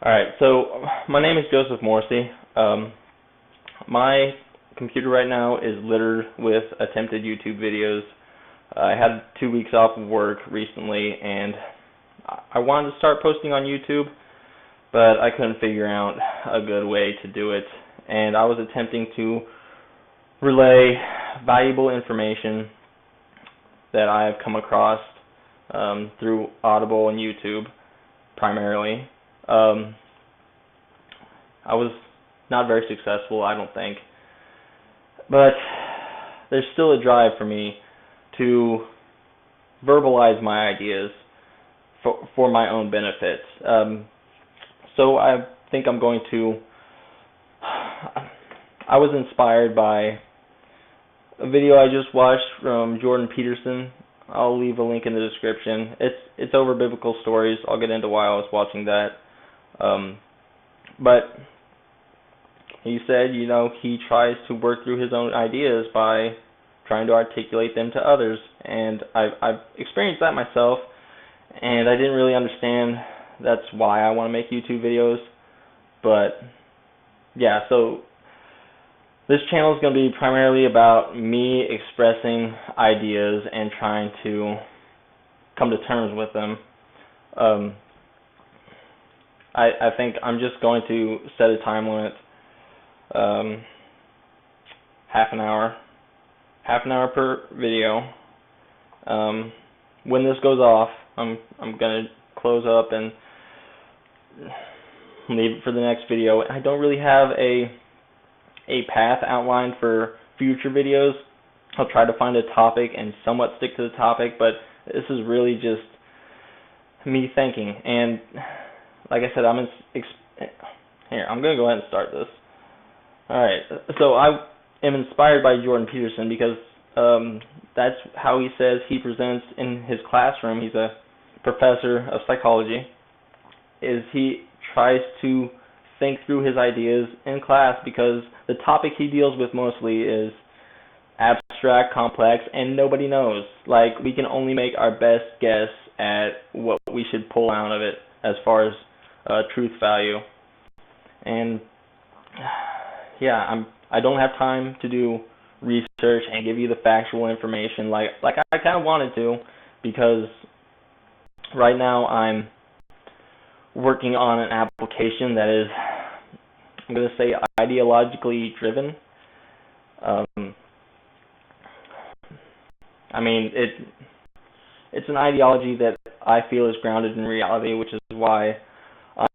Alright, so my name is Joseph Morrissey. My computer right now is littered with attempted YouTube videos. I had 2 weeks off of work recently, and I wanted to start posting on YouTube, but I couldn't figure out a good way to do it. And I was attempting to relay valuable information that I have come across through Audible and YouTube primarily. I was not very successful, I don't think, but there's still a drive for me to verbalize my ideas for my own benefit. So I think I'm going to, I was inspired by a video I just watched from Jordan Peterson. I'll leave a link in the description. It's over biblical stories. I'll get into why I was watching that. But he said, he tries to work through his own ideas by trying to articulate them to others. And I've experienced that myself, and I didn't really understand that's why I want to make YouTube videos. But yeah, so this channel is going to be primarily about me expressing ideas and trying to come to terms with them. I think I'm just going to set a time limit, half an hour per video. When this goes off, I'm going to close up and leave it for the next video. I don't really have a path outlined for future videos. I'll try to find a topic and somewhat stick to the topic, but this is really just me thinking. And like I said, I'm going to go ahead and start this. Alright, so I am inspired by Jordan Peterson because that's how he says he presents in his classroom. He's a professor of psychology. Is he tries to think through his ideas in class because the topic he deals with mostly is abstract, complex, and nobody knows. Like, we can only make our best guess at what we should pull out of it as far as truth value. And yeah, I don't have time to do research and give you the factual information like I kind of wanted to, because right now I'm working on an application that is, I'm going to say, ideologically driven. I mean, it's an ideology that I feel is grounded in reality, which is why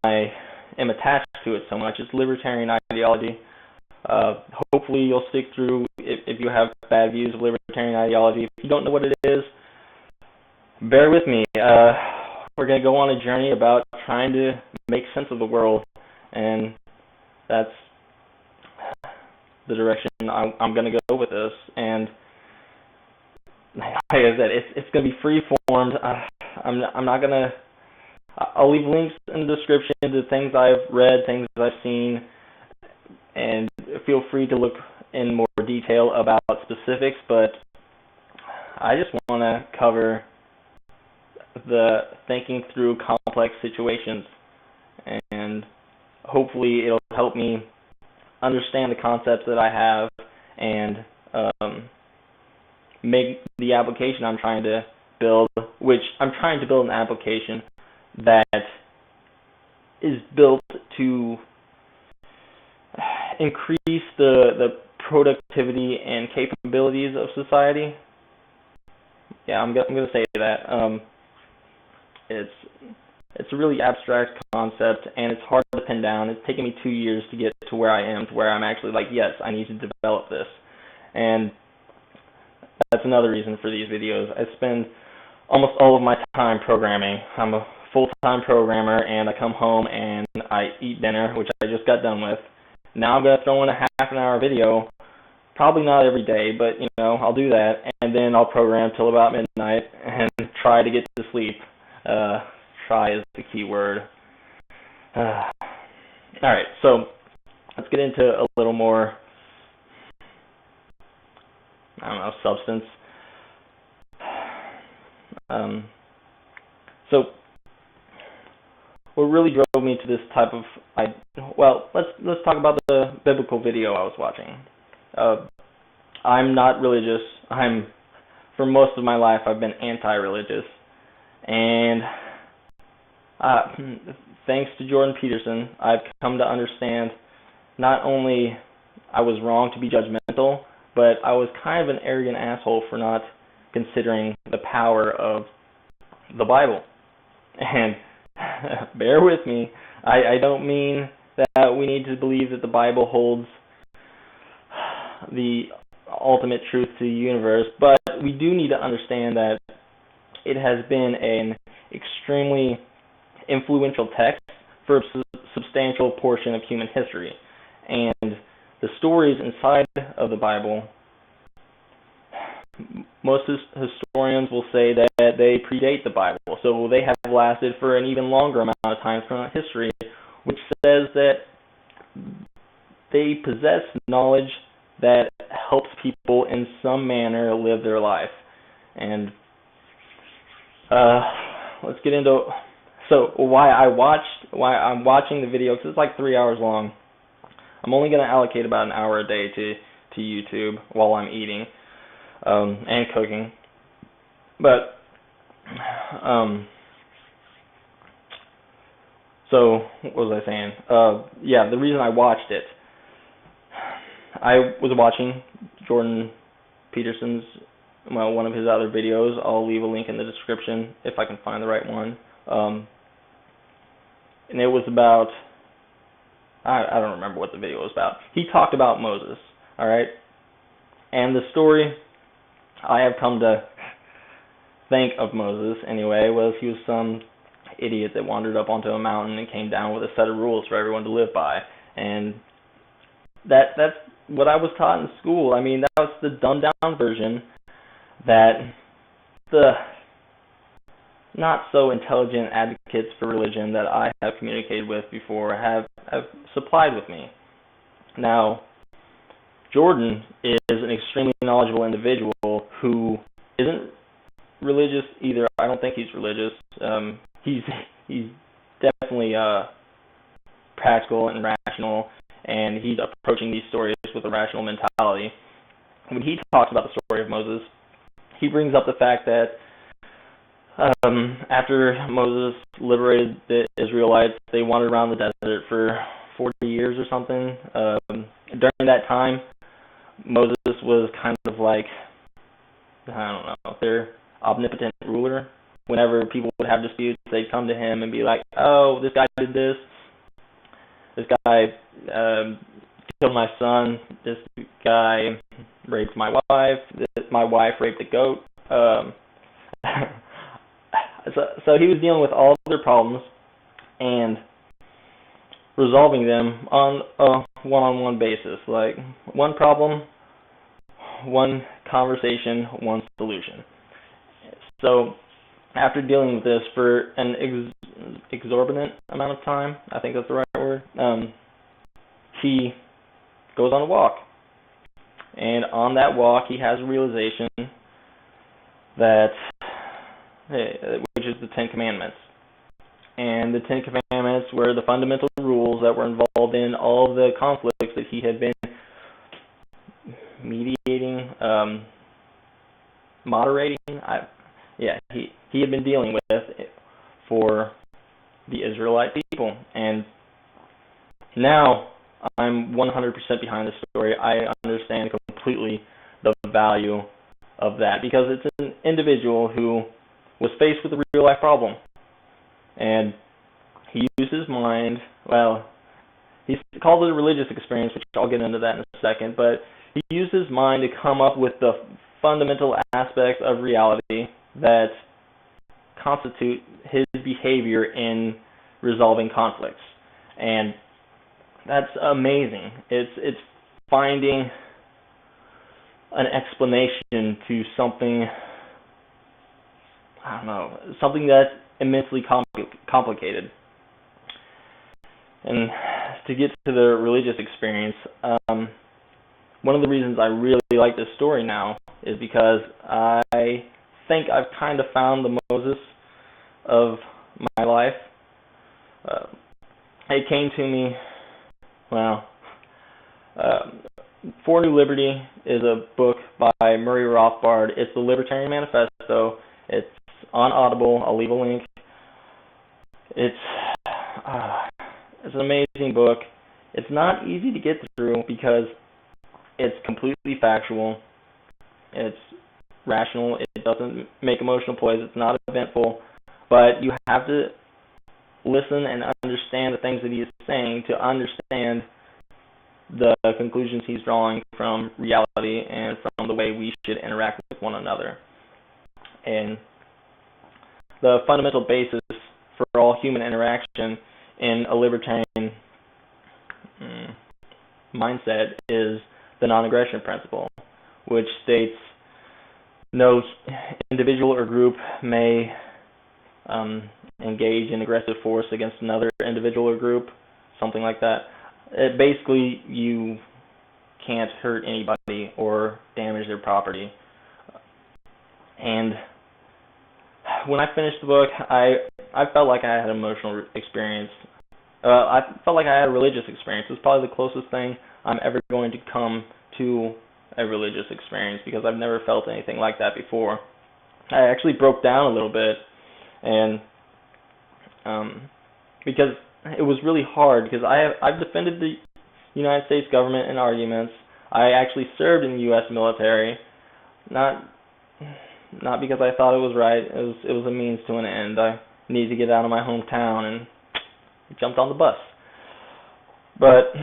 I am attached to it so much. It's libertarian ideology. Hopefully you'll stick through if you have bad views of libertarian ideology. If you don't know what it is, bear with me. We're going to go on a journey about trying to make sense of the world, and that's the direction I'm going to go with this. And like I said, it's going to be free-formed. I'm not going to... I'll leave links in the description to things I've read, things I've seen, and feel free to look in more detail about specifics, but I just want to cover the thinking through complex situations, and hopefully it'll help me understand the concepts that I have and make the application I'm trying to build, which I'm trying to build an application that is built to increase the productivity and capabilities of society. Yeah, I'm gonna say that. It's a really abstract concept, and it's hard to pin down. It's taken me 2 years to get to where I am, to where I'm actually like, yes, I need to develop this. And that's another reason for these videos. I spend almost all of my time programming. I'm a full-time programmer, and I come home and I eat dinner, which I just got done with. Now I'm going to throw in a half an hour video, probably not every day, but I'll do that, and then I'll program till about midnight and try to get to sleep. Try is the key word. Alright, so let's get into a little more, substance. So what really drove me to this type of, well, let's talk about the biblical video I was watching. I'm not religious. For most of my life, I've been anti-religious, and thanks to Jordan Peterson, I've come to understand not only I was wrong to be judgmental, but I was kind of an arrogant asshole for not considering the power of the Bible. And bear with me, I don't mean that we need to believe that the Bible holds the ultimate truth to the universe, but we do need to understand that it has been an extremely influential text for a substantial portion of human history. And the stories inside of the Bible, most historians will say that they predate the Bible, so they have lasted for an even longer amount of time throughout history, which says that they possess knowledge that helps people in some manner live their life. And let's get into why I'm watching the video, because it's like 3 hours long. I'm only going to allocate about an hour a day to YouTube while I'm eating and cooking. But so what was I saying? Yeah, the reason I watched it, I was watching Jordan Peterson's, well, one of his other videos. I'll leave a link in the description if I can find the right one. And it was about, I don't remember what the video was about. He talked about Moses, all right? And the story I have come to think of Moses, anyway, was he was some idiot that wandered up onto a mountain and came down with a set of rules for everyone to live by. And that's what I was taught in school. I mean, that was the dumbed-down version that the not-so-intelligent advocates for religion that I have communicated with before have supplied with me. Now, Jordan is an extremely knowledgeable individual who isn't religious either. I don't think he's religious. He's definitely practical and rational, and he's approaching these stories with a rational mentality. When he talks about the story of Moses, he brings up the fact that after Moses liberated the Israelites, they wandered around the desert for 40 years or something. During that time, Moses was kind of like, I don't know, their omnipotent ruler. Whenever people would have disputes, they'd come to him and be like, oh, this guy did this. This guy killed my son. This guy raped my wife. My wife raped a goat. So he was dealing with all of their problems and resolving them on a one-on-one basis. Like, one problem, one conversation, one solution. So after dealing with this for an exorbitant amount of time, I think that's the right word, he goes on a walk. And on that walk, he has a realization that, which is the Ten Commandments. And the Ten Commandments were the fundamental rules that were involved in all of the conflicts that he had been mediating, moderating. He had been dealing with for the Israelite people. And now I'm 100% behind the story. I understand completely the value of that, because it's an individual who was faced with a real life problem, and he used his mind. Well, he called it a religious experience, which I'll get into that in a second, but he used his mind to come up with the fundamental aspects of reality that constitute his behavior in resolving conflicts. And that's amazing. It's finding an explanation to something, I don't know, something that's immensely complicated. And to get to the religious experience, one of the reasons I really like this story now is because I think I've kind of found the Moses of my life. it came to me, well, For New Liberty is a book by Murray Rothbard. It's the Libertarian Manifesto. It's on Audible. I'll leave a link. It's an amazing book. It's not easy to get through because it's completely factual. It's rational. It doesn't make emotional plays. It's not eventful. But you have to listen and understand the things that he is saying to understand the conclusions he's drawing from reality and from the way we should interact with one another. And the fundamental basis for all human interaction in a libertarian mindset is the non-aggression principle, which states no individual or group may engage in aggressive force against another individual or group, something like that. Basically, you can't hurt anybody or damage their property. And when I finished the book, I felt like I had an emotional experience. I felt like I had a religious experience. It's probably the closest thing I'm ever going to come to a religious experience, because I've never felt anything like that before. I actually broke down a little bit, and because it was really hard, because I've defended the United States government in arguments. I actually served in the U.S. military, not because I thought it was right. It was a means to an end. I needed to get out of my hometown and jumped on the bus. But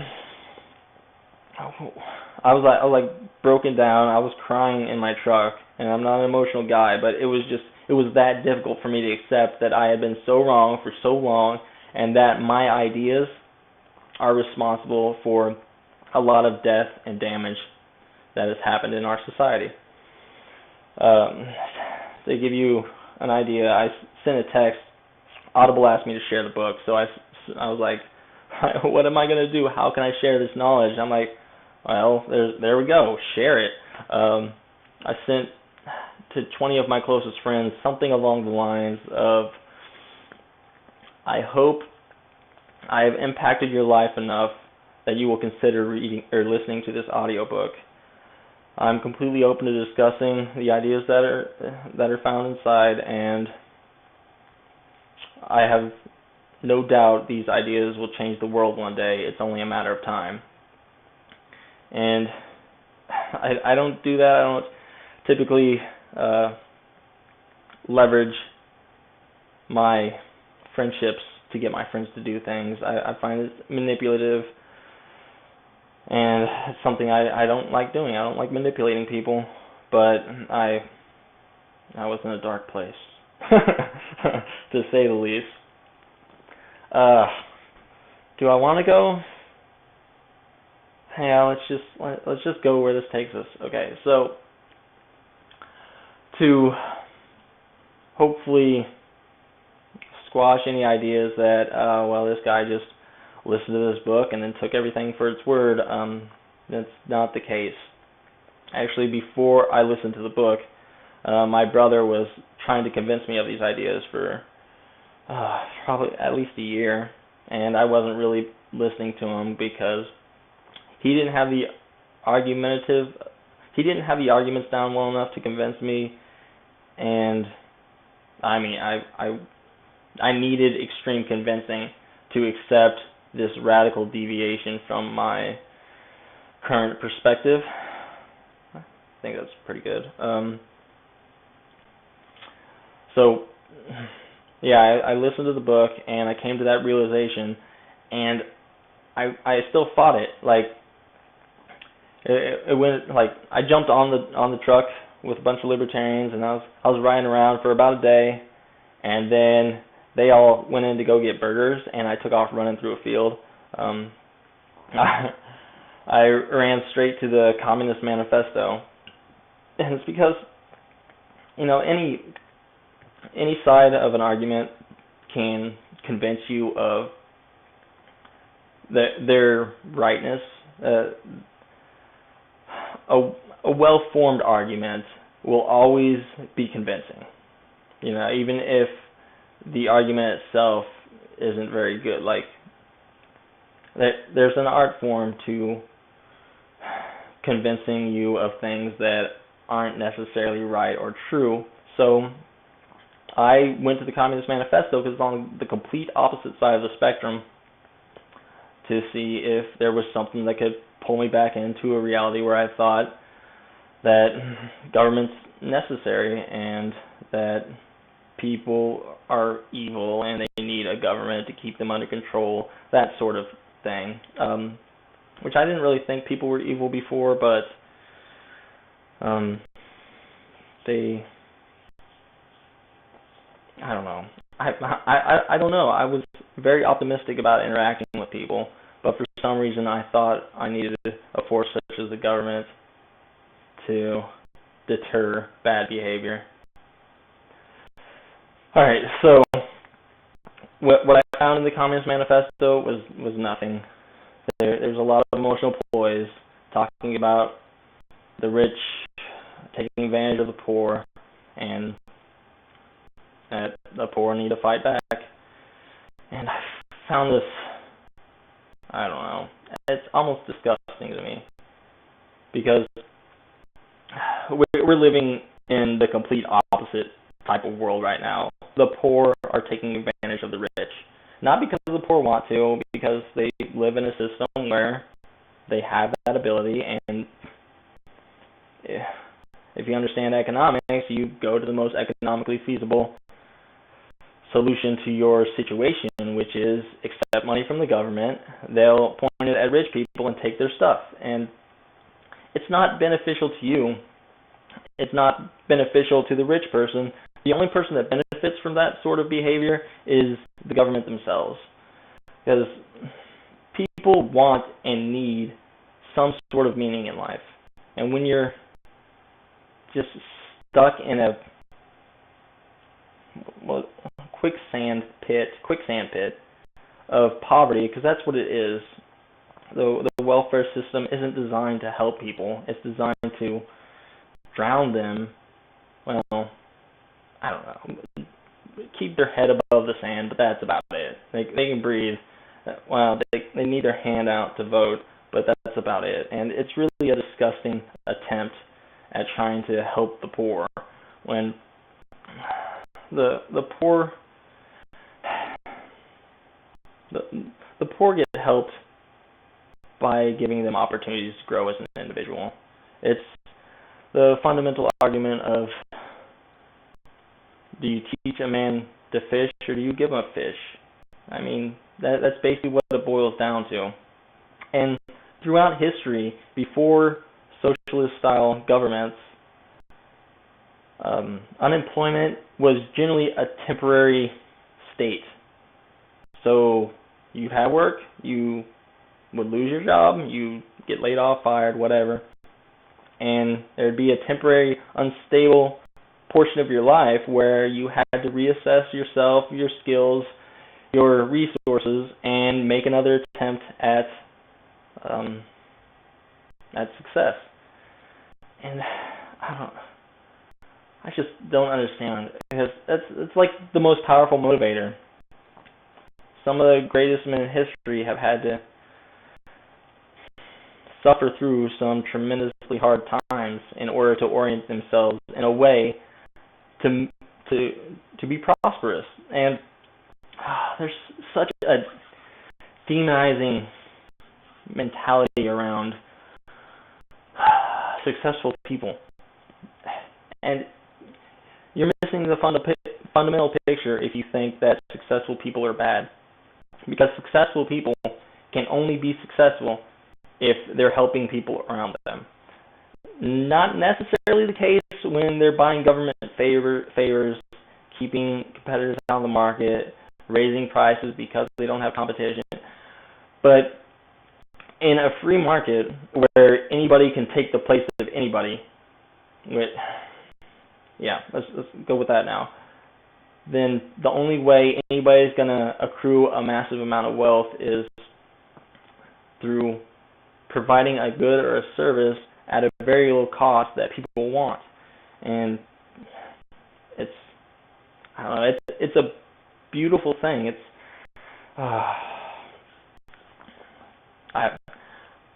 I was like broken down. I was crying in my truck, and I'm not an emotional guy, but it was that difficult for me to accept that I had been so wrong for so long, and that my ideas are responsible for a lot of death and damage that has happened in our society. To give you an idea, I sent a text. Audible asked me to share the book, so I was like, what am I going to do? How can I share this knowledge? I'm like, well, there we go, share it. I sent to 20 of my closest friends something along the lines of, I hope I have impacted your life enough that you will consider reading or listening to this audiobook. I'm completely open to discussing the ideas that are found inside, and I have no doubt these ideas will change the world one day. It's only a matter of time. And I don't do that. I don't typically leverage my friendships to get my friends to do things. I find it manipulative, and it's something I don't like doing. I don't like manipulating people, but I was in a dark place, to say the least. Do I want to go? Yeah, let's just go where this takes us. Okay, so to hopefully squash any ideas that, well, this guy just listened to this book and then took everything for its word, that's not the case. Actually, before I listened to the book, my brother was trying to convince me of these ideas for probably at least a year, and I wasn't really listening to him because he didn't have the arguments down well enough to convince me, and I mean, I needed extreme convincing to accept this radical deviation from my current perspective. I think that's pretty good. So, yeah, I listened to the book, and I came to that realization, and I still fought it. Like, it went, like, I jumped on the truck with a bunch of libertarians, and I was riding around for about a day, and then they all went in to go get burgers, and I took off running through a field. I ran straight to the Communist Manifesto, and it's because, you know, any side of an argument can convince you of their rightness. A well-formed argument will always be convincing, you know, even if the argument itself isn't very good. Like, there's an art form to convincing you of things that aren't necessarily right or true. So I went to the Communist Manifesto because it's on the complete opposite side of the spectrum, to see if there was something that could pull me back into a reality where I thought that government's necessary and that people are evil and they need a government to keep them under control, that sort of thing. Which I didn't really think people were evil before, but I don't know. I don't know. I was very optimistic about interacting with people, but for some reason I thought I needed a force such as the government to deter bad behavior. Alright, so what I found in the Communist Manifesto was nothing. There's a lot of emotional ploys talking about the rich taking advantage of the poor and that the poor need to fight back. And I found this, I don't know, it's almost disgusting to me, because we're living in the complete opposite type of world right now. The poor are taking advantage of the rich. Not because the poor want to, because they live in a system where they have that ability, and if you understand economics, you go to the most economically feasible solution to your situation, which is accept money from the government. They'll point it at rich people and take their stuff. And it's not beneficial to you. It's not beneficial to the rich person. The only person that benefits from that sort of behavior is the government themselves. Because people want and need some sort of meaning in life. And when you're just stuck in a quicksand pit of poverty, because that's what it is. The welfare system isn't designed to help people. It's designed to drown them. Well, I don't know. Keep their head above the sand, but that's about it. They can breathe. Well, they need their hand out to vote, but that's about it. And it's really a disgusting attempt at trying to help the poor, when the poor get helped by giving them opportunities to grow as an individual. It's the fundamental argument of, do you teach a man to fish or do you give him a fish? I mean, that's basically what it boils down to. And throughout history, before socialist-style governments, unemployment was generally a temporary state. So you had work, you would lose your job, you get laid off, fired, whatever, and there'd be a temporary, unstable portion of your life where you had to reassess yourself, your skills, your resources, and make another attempt at success. And I just don't understand, because it's like the most powerful motivator. Some of the greatest men in history have had to suffer through some tremendously hard times in order to orient themselves in a way to be prosperous. And there's such a demonizing mentality around successful people, and you're missing the fundamental picture if you think that successful people are bad, because successful people can only be successful if they're helping people around them. Not necessarily the case when they're buying government favors, keeping competitors out of the market, raising prices because they don't have competition. But in a free market where anybody can take the place of anybody, let's go with that now, then the only way anybody's going to accrue a massive amount of wealth is through providing a good or a service at a very low cost that people want. And it's a beautiful thing.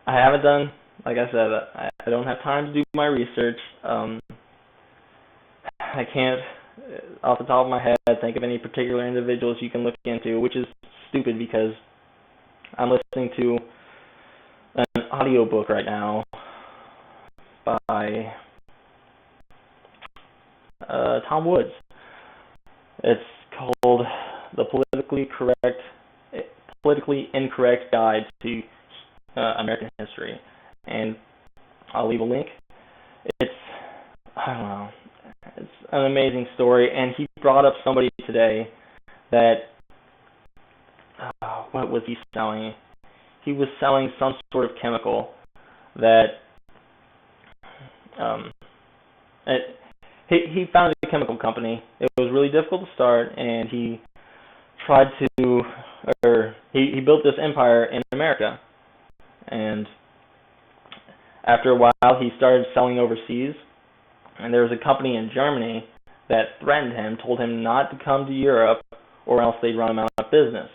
I haven't done, like I said, I don't have time to do my research. I can't, off the top of my head, think of any particular individuals you can look into, which is stupid because I'm listening to an audiobook right now by Tom Woods. It's called The Politically Incorrect Guide to American History, and I'll leave a link. It's, I don't know, it's an amazing story, and he brought up somebody today that, what was he selling? He was selling some sort of chemical that, he founded a chemical company. It was really difficult to start, and he tried to, he built this empire in America. And after a while, he started selling overseas, and there was a company in Germany that threatened him, told him not to come to Europe, or else they'd run him out of business.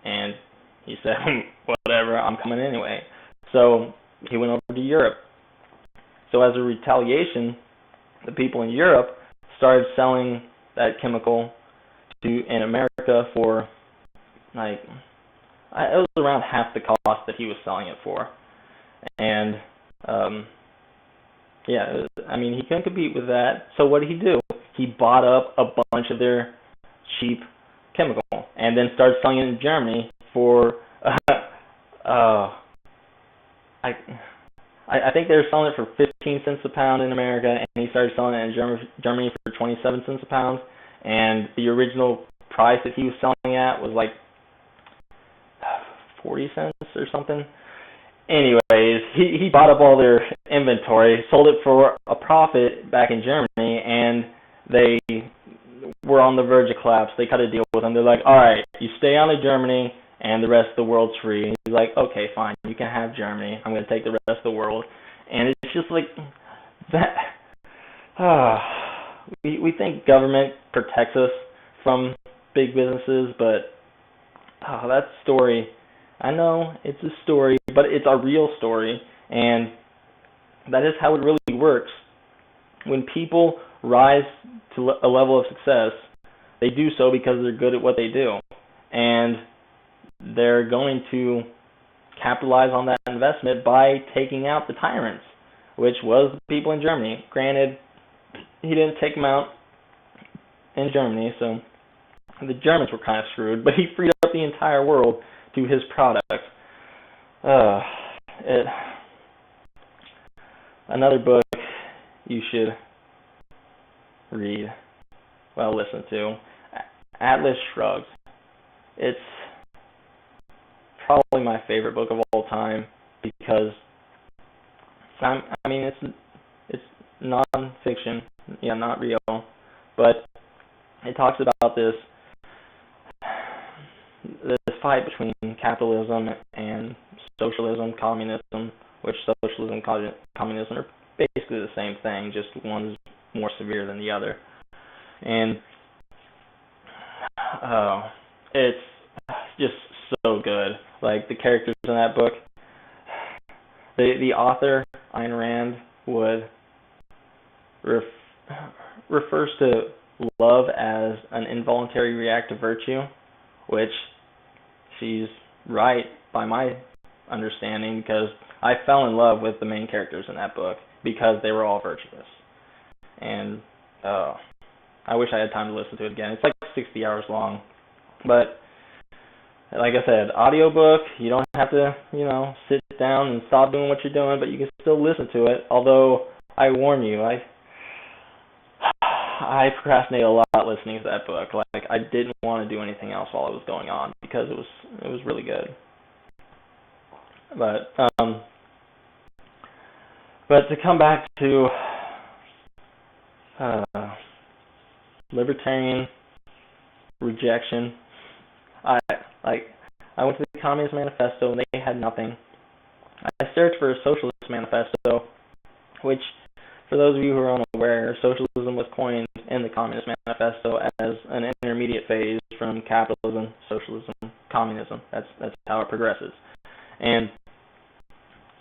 And he said, whatever, I'm coming anyway. So he went over to Europe. So as a retaliation, the people in Europe started selling that chemical in America for, like, it was around half the cost that he was selling it for. And, yeah, I mean, he couldn't compete with that. So what did he do? He bought up a bunch of their cheap chemical and then started selling it in Germany for, I think they were selling it for 15 cents a pound in America, and he started selling it in Germany for 27 cents a pound. And the original price that he was selling at was like 40 cents or something. Anyways, he bought up all their inventory, sold it for a profit back in Germany, and they were on the verge of collapse. They cut a deal with him. They're like, all right, you stay on to Germany, and the rest of the world's free. And he's like, okay, fine, you can have Germany. I'm going to take the rest of the world. And it's just like that. We think government protects us from big businesses, but that story, I know it's a story, but it's a real story, and that is how it really works. When people rise to a level of success, they do so because they're good at what they do, and they're going to capitalize on that investment by taking out the tyrants, which was the people in Germany. Granted, he didn't take them out in Germany, so the Germans were kind of screwed, but he freed up the entire world to his product. Another book you should read, well, listen to, Atlas Shrugged. It's probably my favorite book of all time because it's non-fiction, not real, but it talks about this fight between capitalism and socialism, communism, which socialism and communism are basically the same thing, just one's more severe than the other. And it's just so good. Like, the characters in that book, the author, Ayn Rand, refers to love as an involuntary reactive virtue, which she's right by my understanding, because I fell in love with the main characters in that book because they were all virtuous. And I wish I had time to listen to it again. It's like 60 hours long. But like I said, audiobook, you don't have to, sit down and stop doing what you're doing, but you can still listen to it. Although I warn you, I procrastinated a lot listening to that book. Like, I didn't want to do anything else while it was going on because it was really good. But to come back to libertarian rejection, I went to the Communist Manifesto and they had nothing. I searched for a Socialist Manifesto, which, for those of you who are unaware, socialism was coined in the Communist Manifesto as an intermediate phase from capitalism, socialism, communism. That's how it progresses. And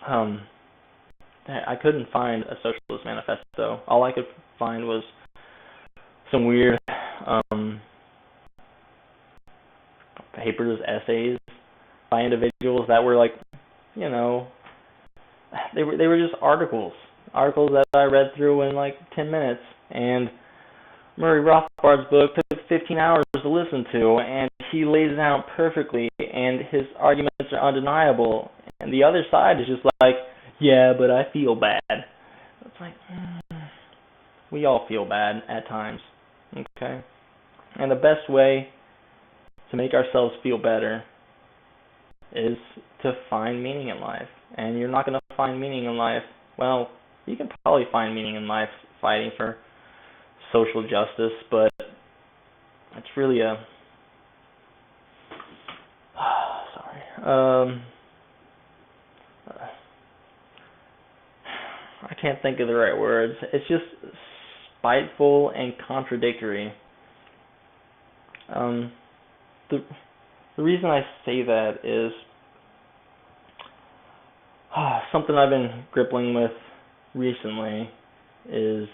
I couldn't find a socialist manifesto. All I could find was some weird papers, essays by individuals that were like, you know, they were just articles that I read through in like 10 minutes. And Murray Rothbard's book took 15 hours to listen to, and he lays it out perfectly, and his arguments are undeniable. And the other side is just like, yeah, but I feel bad. It's like, we all feel bad at times, okay? And the best way to make ourselves feel better is to find meaning in life. And you're not going to find meaning in life. Well, you can probably find meaning in life fighting for social justice, but it's really a I can't think of the right words. It's just spiteful and contradictory. The reason I say that is something I've been grappling with recently is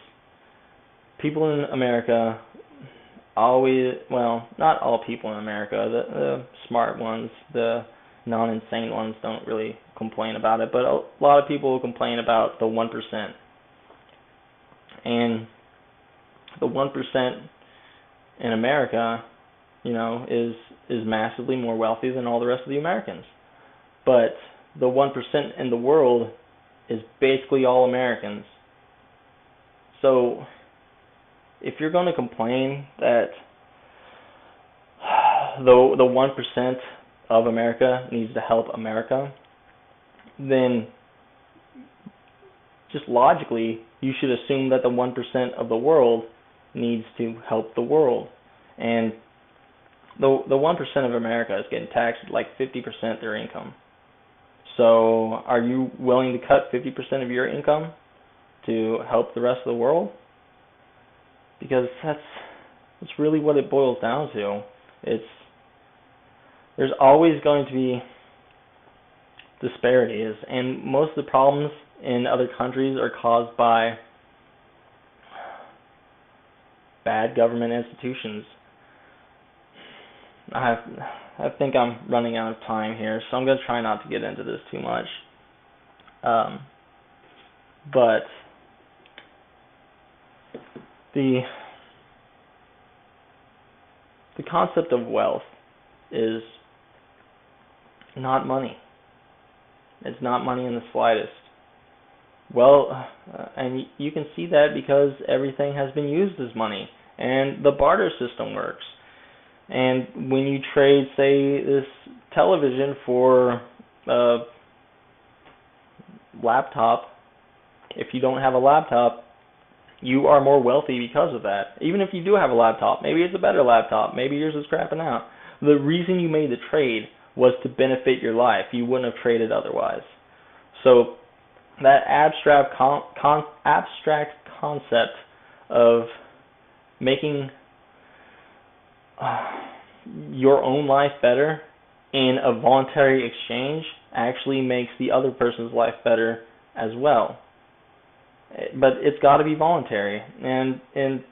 people in America always, well, not all people in America, the smart ones, the non-insane ones don't really complain about it, but a lot of people complain about the 1%. And the 1% in America, you know, is massively more wealthy than all the rest of the Americans. But the 1% in the world is basically all Americans. So if you're going to complain that the 1% of America needs to help America, then just logically you should assume that the 1% of the world needs to help the world. And the 1% of America is getting taxed like 50% of their income. So are you willing to cut 50% of your income to help the rest of the world? Because that's really what it boils down to. There's always going to be disparities, and most of the problems in other countries are caused by bad government institutions. I think I'm running out of time here, so I'm going to try not to get into this too much. But the concept of wealth is not money. It's not money in the slightest. Well, and you can see that because everything has been used as money, and the barter system works. And when you trade, say, this television for a laptop, if you don't have a laptop, you are more wealthy because of that. Even if you do have a laptop, maybe it's a better laptop, maybe yours is crapping out. The reason you made the trade was to benefit your life. You wouldn't have traded otherwise. So that abstract concept of making your own life better in a voluntary exchange actually makes the other person's life better as well. But it's got to be voluntary. And in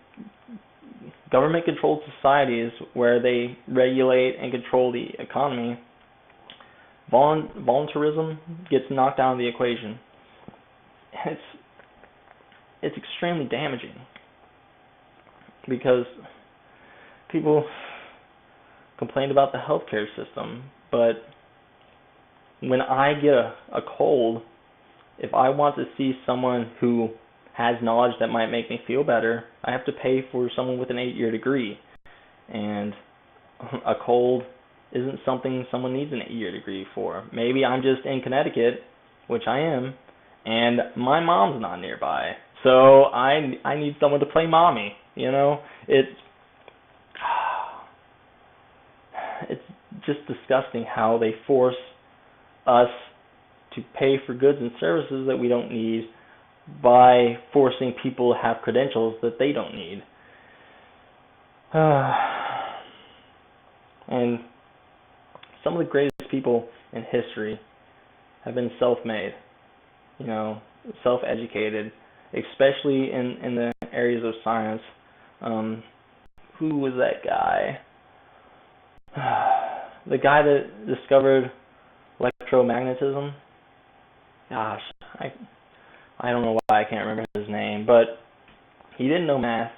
government-controlled societies where they regulate and control the economy, voluntarism gets knocked out of the equation. It's extremely damaging because people complain about the healthcare system, but when I get a cold, if I want to see someone who has knowledge that might make me feel better, I have to pay for someone with an 8-year degree. And a cold isn't something someone needs an 8-year degree for. Maybe I'm just in Connecticut, which I am, and my mom's not nearby. So I need someone to play mommy, you know? It's just disgusting how they force us to pay for goods and services that we don't need by forcing people to have credentials that they don't need. And some of the greatest people in history have been self-made. you know, self-educated, especially in the areas of science. Who was that guy? The guy that discovered electromagnetism. Gosh, I don't know why I can't remember his name, but he didn't know math.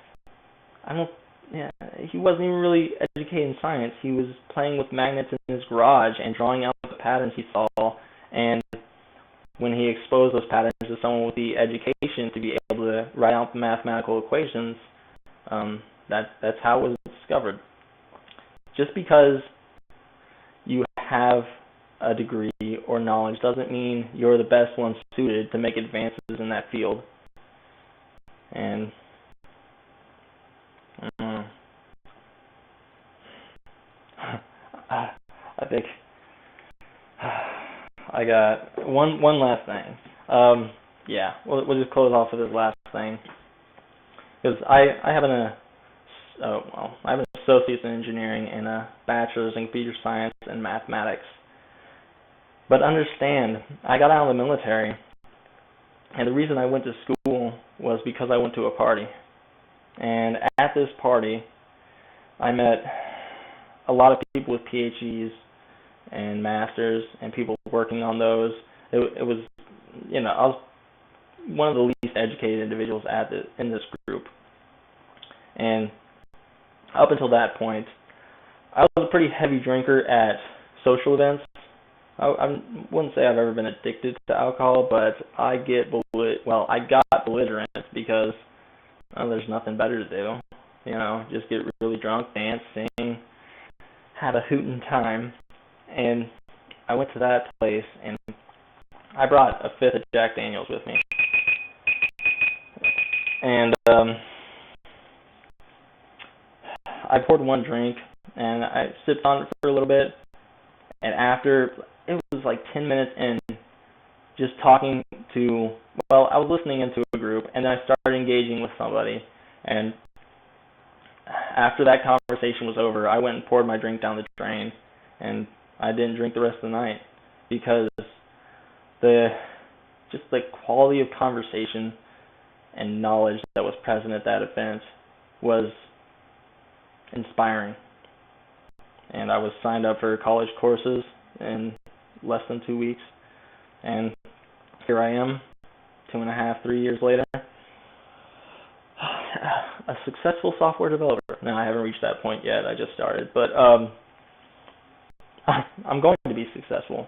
Yeah, he wasn't even really educated in science. He was playing with magnets in his garage and drawing out the patterns he saw. And when he exposed those patterns to someone with the education to be able to write out the mathematical equations, that's how it was discovered. Just because you have a degree or knowledge doesn't mean you're the best one suited to make advances in that field. And I think I got one last thing. Yeah, we'll just close off with this last thing, because I have an associate's in engineering and a bachelor's in computer science and mathematics. But understand, I got out of the military, and the reason I went to school was because I went to a party. And at this party, I met a lot of people with PhDs and masters and people working on those. It was, you know, I was one of the least educated individuals in this group. And up until that point, I was a pretty heavy drinker at social events. I wouldn't say I've ever been addicted to alcohol, but I got belligerent because there's nothing better to do. You know, just get really drunk, dance, sing, have a hootin' time. And I went to that place, and I brought a fifth of Jack Daniels with me. And I poured one drink, and I sipped on it for a little bit. And after, it was like 10 minutes in, just talking to, I was listening into a group, and then I started engaging with somebody. And after that conversation was over, I went and poured my drink down the drain, and I didn't drink the rest of the night, because the quality of conversation and knowledge that was present at that event was inspiring. And I was signed up for college courses in less than 2 weeks, and here I am, 2.5, 3 years later, a successful software developer. No, I haven't reached that point yet. I just started, but I'm going to be successful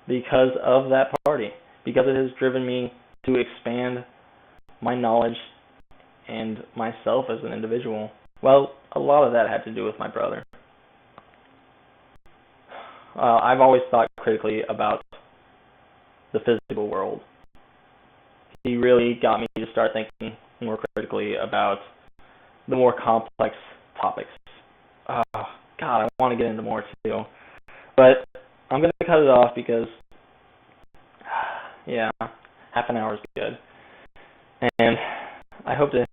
because of that party, because it has driven me to expand my knowledge and myself as an individual. Well, a lot of that had to do with my brother. I've always thought critically about the physical world. He really got me to start thinking more critically about the more complex topics. God, I want to get into more too. But I'm going to cut it off because, yeah, half an hour is good. And I hope to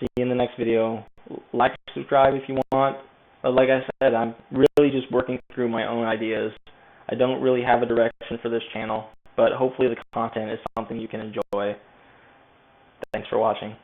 see you in the next video. Like, subscribe if you want. But like I said, I'm really just working through my own ideas. I don't really have a direction for this channel, but hopefully the content is something you can enjoy. Thanks for watching.